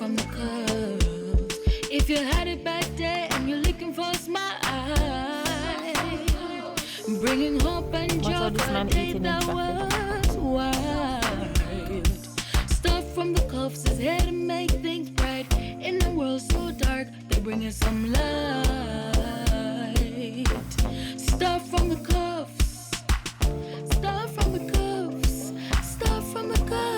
from the cuffs. If you had it back there and you're looking for a smile, bringing hope and joy for a day that was wild. Stuff from the cuffs is here to make things bright. In the world so dark, they bring us some light. Stuff from the cuffs. Stuff from the cuffs. Stuff from the cuffs.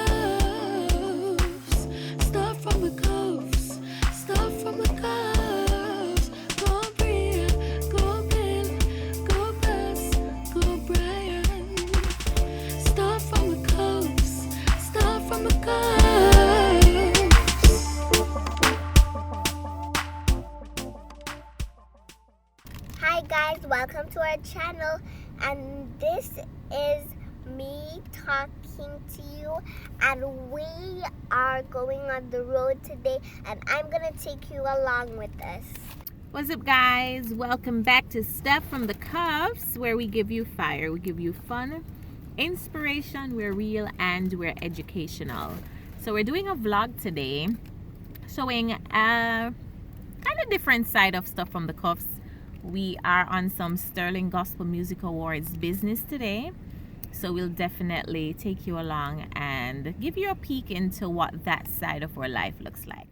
Stuff from the cuffs. Stuff from the cuffs. Go Bria, go Bill, go Bess, go Brian. Stuff from the cuffs. Stuff from the cuffs. Hi guys, welcome to our channel, and this is me talking to you, and we are going on the road today, and I'm gonna take you along with us. What's up guys, welcome back to Stuff from the Cuffs, where we give you fire, we give you fun, inspiration, we're real, and we're educational. So we're doing a vlog today showing a kind of different side of Stuff from the Cuffs. We are on some Sterling Gospel Music Awards business today, so we'll definitely take you along and give you a peek into what that side of our life looks like.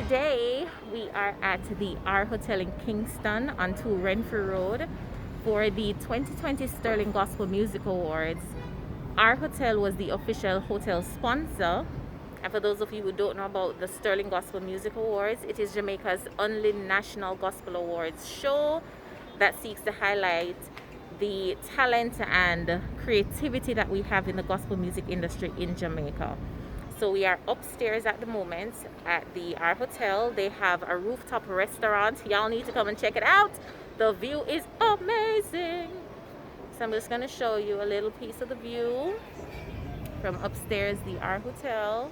Today we are at the R Hotel in Kingston on 2 Renfrew Road for the 2020 Sterling Gospel Music Awards. R Hotel was the official hotel sponsor, and for those of you who don't know about the Sterling Gospel Music Awards, it is Jamaica's only national gospel awards show that seeks to highlight the talent and creativity that we have in the gospel music industry in Jamaica. So we are upstairs at the moment at the R Hotel. They have a rooftop restaurant. Y'all need to come and check it out. The view is amazing. So I'm just going to show you a little piece of the view from upstairs, the R Hotel.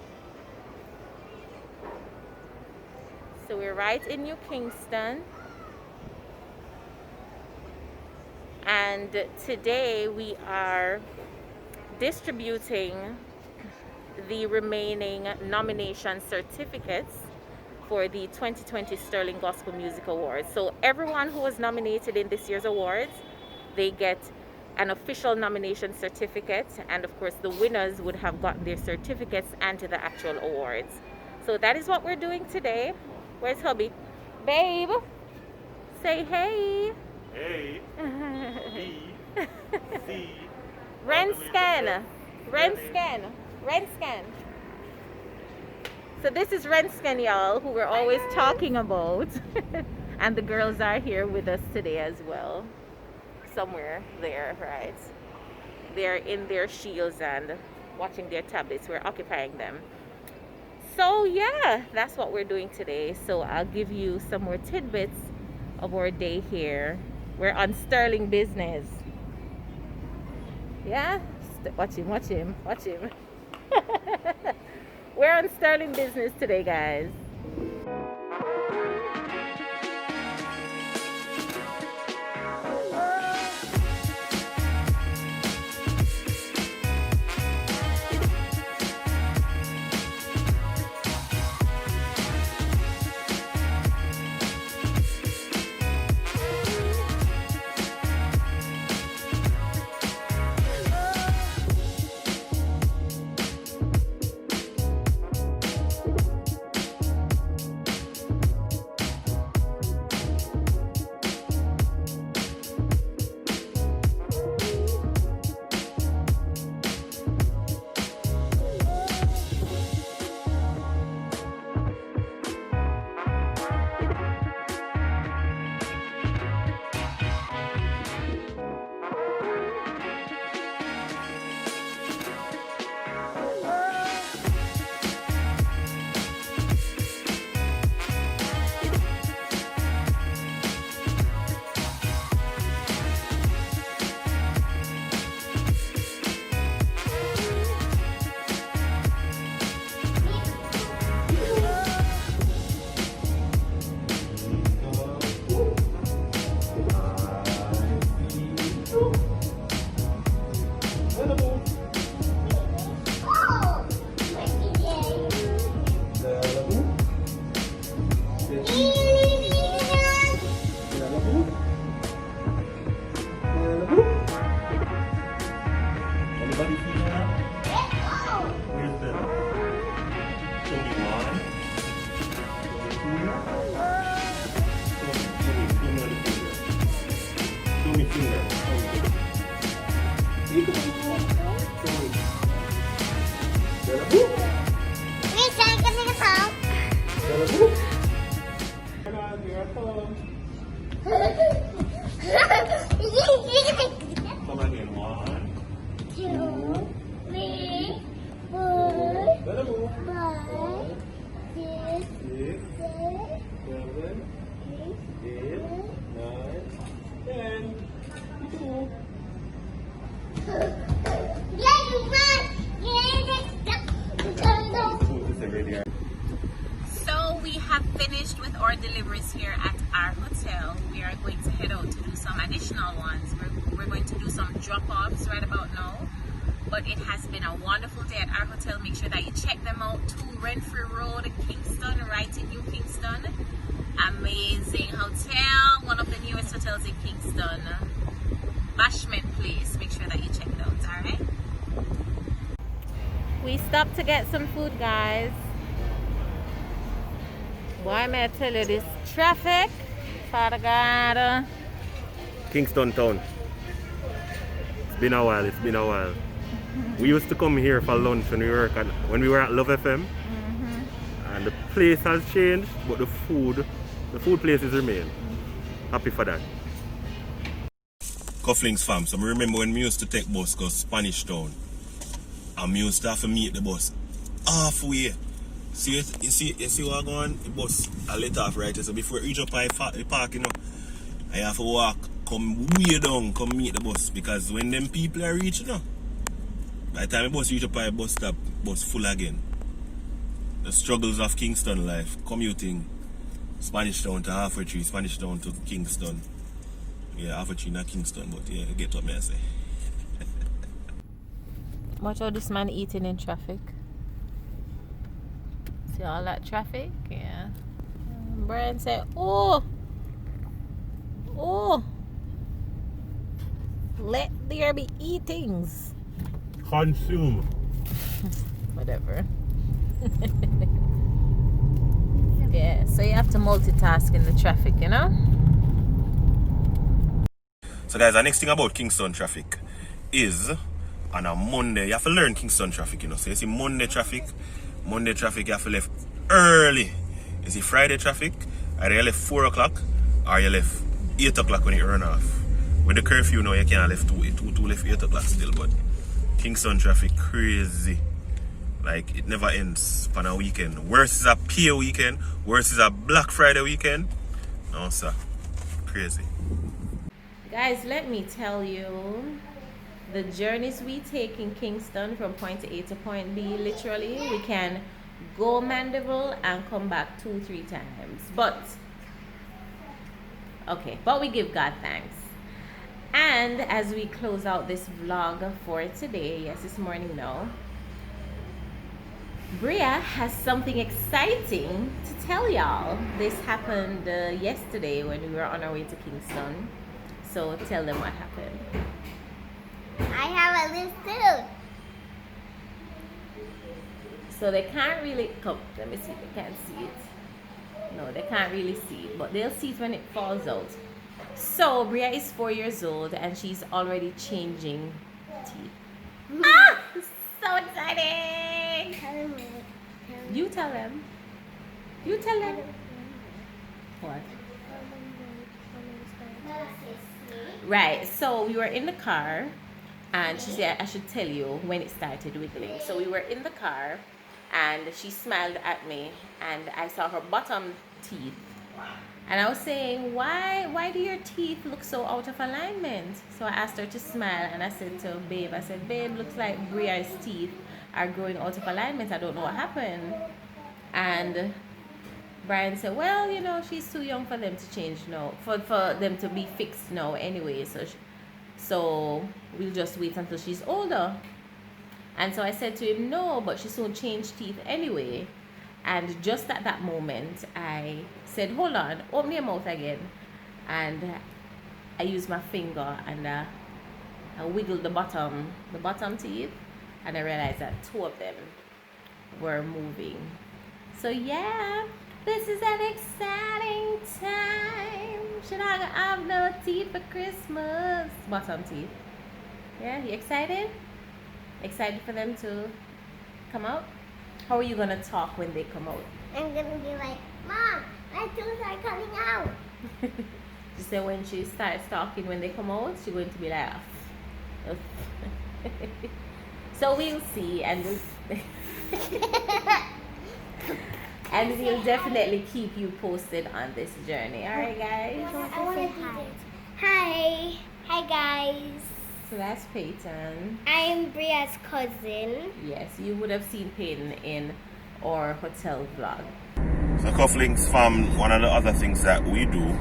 So we're right in New Kingston. And today we are distributing the remaining nomination certificates for the 2020 Sterling Gospel Music Awards. So everyone who was nominated in this year's awards, they get an official nomination certificate, and of course the winners would have gotten their certificates and to the actual awards. So that is what we're doing today. Where's hubby? Babe, say hey. Hey. B. C. Rent scan. So this is Rent Scan, y'all, who we're always talking about. And the girls are here with us today as well. Somewhere there, right? They're in their shields and watching their tablets. We're occupying them. So yeah, that's what we're doing today. So I'll give you some more tidbits of our day here. We're on Sterling business. Yeah? Watch him. We're on Sterling business today, guys. Anybody feel that? Where's the? Show me one. Show me the finger. Show me finger. Come on, here I come. Come on here. One. Better move. 6, 7, 8, 9, 10. Two. So we have finished with our deliveries here at our hotel. We are going to head out to do some additional ones. We're going to do some drop-offs right about now. But it has been a wonderful day at our hotel. Make sure that you check them out. 2 Renfrew Road, Kingston, right in New Kingston. Amazing hotel. One of the newest hotels in Kingston. Bashment Place. Make sure that you check it out, alright? We stopped to get some food, guys. Why may I tell you this traffic? Father God. Kingston town. It's been a while. We used to come here for lunch when we were at Love FM. And the place has changed, but the food places remain. Happy for that. Cufflinks fam, so I remember when we used to take bus go Spanish Town. And we used to have to meet the bus halfway. You see what going on? The bus I let off right. So before you reach up the park, I have to walk, come way down, come meet the bus. Because when them people are reaching, by the time the bus reach up the bus stop, bus full again. The struggles of Kingston life, commuting Spanish Town to F.I.R.E, Spanish Town to Kingston. Yeah, F.I.R.E not Kingston, but yeah, get what me I say. Watch how this man eating in traffic. See all that traffic? Yeah. Brian said, oh, let there be eatings. Consume. Whatever. Yeah, so you have to multitask in the traffic, So guys, the next thing about Kingston traffic is on a Monday, you have to learn Kingston traffic, So you see Monday traffic, you have to left early. You see Friday traffic, either you left 4 o'clock or you left 8 o'clock when you run off. With the curfew now, you can't left 2 left 8 o'clock still, but Kingston traffic crazy. Like, it never ends on a weekend. Worse is a pay weekend, worse is a Black Friday weekend. No, sir. Crazy. Guys, let me tell you, the journeys we take in Kingston from point A to point B, literally, we can go Mandeville and come back 2-3 times. But we give God thanks. And as we close out this vlog for today, yes, this morning now, Bria has something exciting to tell y'all. This happened yesterday when we were on our way to Kingston. So tell them what happened. I have a list too. So they can't really come. Let me see if they can see it. No, they can't really see it, but they'll see it when it falls out. So Bria is 4 years old and she's already changing teeth. Ah! So exciting! You tell them. You tell them. What? Right, so we were in the car and she said I should tell you when it started wiggling. So we were in the car and she smiled at me and I saw her bottom teeth. And I was saying, why do your teeth look so out of alignment? So I asked her to smile and I said to babe, looks like Bria's teeth are growing out of alignment. I don't know what happened. And Brian said, well, she's too young for them to change now, for them to be fixed now anyway. So we'll just wait until she's older. And so I said to him, no, but she soon changed teeth anyway. And just at that moment, I said, hold on, open your mouth again. And I used my finger and I wiggled the bottom teeth, and I realized that 2 of them were moving. So yeah, this is an exciting time. Should I have no teeth for Christmas? Bottom teeth. Yeah, you excited? Excited for them to come out? How are you gonna talk when they come out? I'm gonna be like, Mom, my tooth are coming out. She said when she starts talking when they come out, she's going to be like, "Ugh." So we'll see, and and we'll definitely keep you posted on this journey. All right, guys. I want to do this. Hi. Hi, guys. So that's Peyton. I'm Bria's cousin. Yes, you would have seen Peyton in our hotel vlog. So Cufflinks fam, one of the other things that we do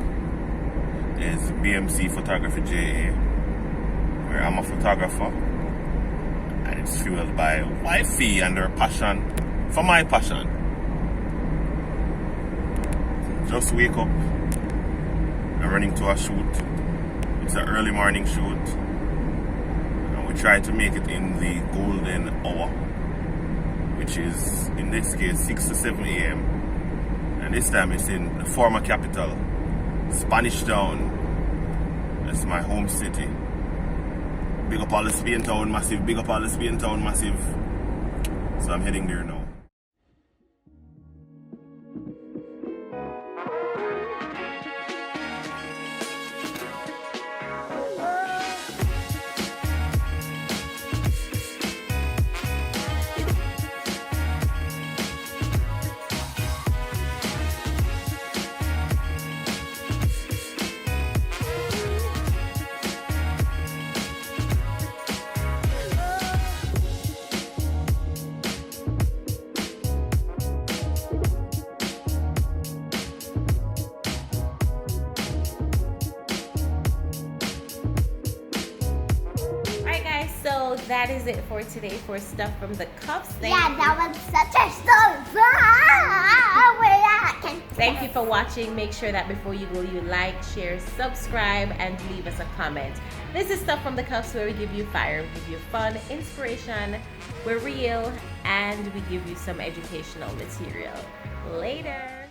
is BMC Photography JA, where I'm a photographer, and it's fueled by wifey and her passion for my passion. Just wake up, I'm running to a shoot. It's an early morning shoot, and we try to make it in the golden hour, which is in this case 6 to 7 a.m. And this time it's in the former capital, Spanish Town. That's my home city. Big up all the Spain Town massive, big up all the Spain Town massive. So I'm heading there now. So that is it for today for Stuff from the Cuffs. That was such a story. Thank you for watching. Make sure that before you go, you like, share, subscribe, and leave us a comment. This is Stuff from the Cuffs, where we give you fire, we give you fun, inspiration, we're real, and we give you some educational material. Later.